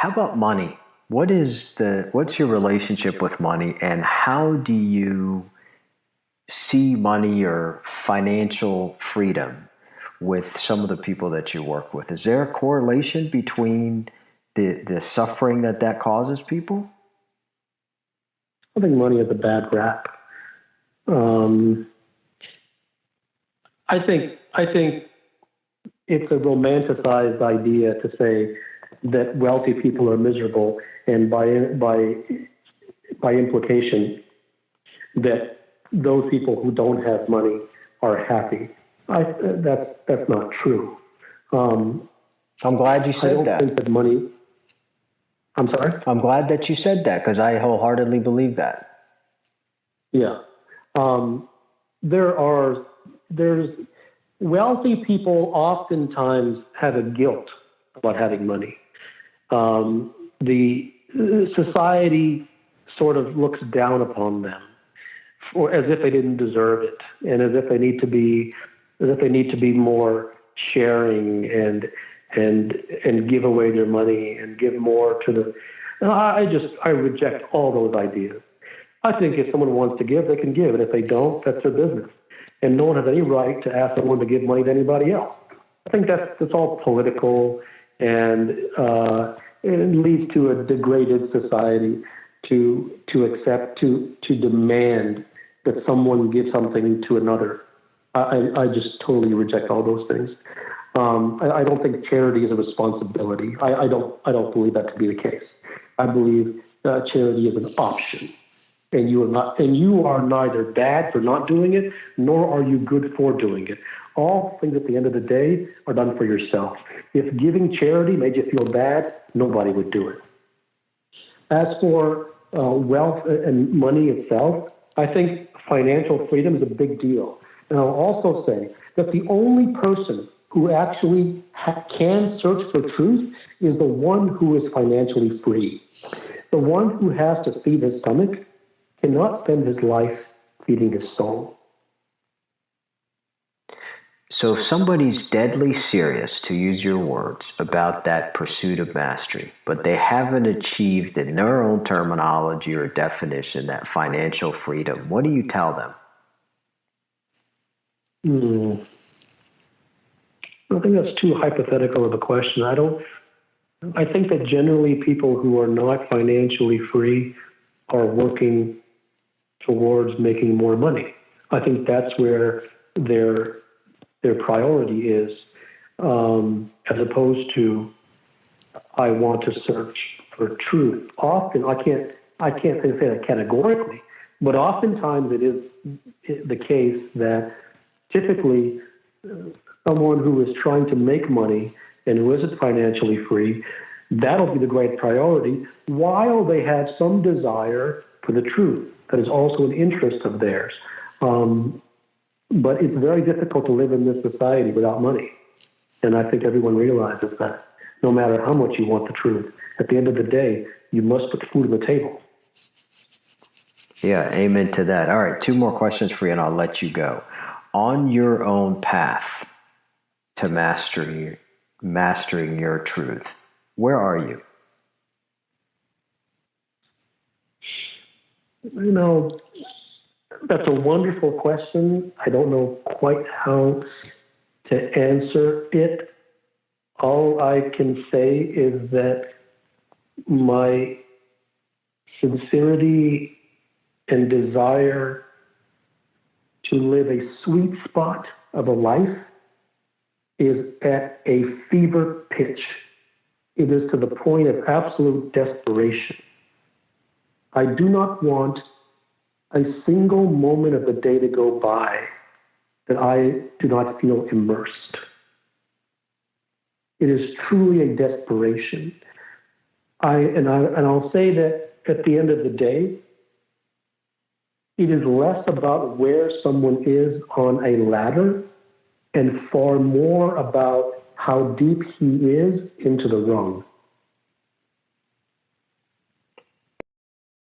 How about money? What's your relationship with money, and how do you see money or financial freedom with some of the people that you work with? Is there a correlation between the suffering that causes people? I think money is a bad rap. Um, I think it's a romanticized idea to say that wealthy people are miserable, and by implication, that those people who don't have money are happy. That's not true. I'm glad you I said don't that. think that money. I'm sorry. I'm glad that you said that because I wholeheartedly believe that. Yeah. There's wealthy people oftentimes have a guilt about having money. The society sort of looks down upon them, or as if they didn't deserve it, and as if they need to be more sharing and give away their money and give more to the. And I reject all those ideas. I think if someone wants to give, they can give, and if they don't, that's their business. And no one has any right to ask someone to give money to anybody else. I think that's all political, and it leads to a degraded society to demand that someone give something to another. I just totally reject all those things. I don't think charity is a responsibility. I don't believe that to be the case. I believe charity is an option. And you are neither bad for not doing it, nor are you good for doing it. All things at the end of the day are done for yourself. If giving charity made you feel bad, nobody would do it. As for wealth and money itself, I think financial freedom is a big deal. And I'll also say that the only person who actually can search for truth is the one who is financially free. The one who has to feed his stomach cannot spend his life feeding his soul. So if somebody's deadly serious, to use your words, about that pursuit of mastery, but they haven't achieved in their own terminology or definition that financial freedom, what do you tell them? I think that's too hypothetical of a question. I think that generally people who are not financially free are working towards making more money. I think that's where their priority is, as opposed to I want to search for truth. Often I can't say that categorically, but oftentimes it is the case that typically someone who is trying to make money and who isn't financially free, that'll be the great priority, while they have some desire for the truth. That is also an interest of theirs. But it's very difficult to live in this society without money. And I think everyone realizes that no matter how much you want the truth, at the end of the day, you must put food on the table. Yeah, amen to that. All right, two more questions for you and I'll let you go. On your own path to mastering your truth, where are you? You know, that's a wonderful question. I don't know quite how to answer it. All I can say is that my sincerity and desire to live a sweet spot of a life is at a fever pitch. It is to the point of absolute desperation. I do not want a single moment of the day to go by that I do not feel immersed. It is truly a desperation. I'll say that at the end of the day, it is less about where someone is on a ladder and far more about how deep he is into the rung.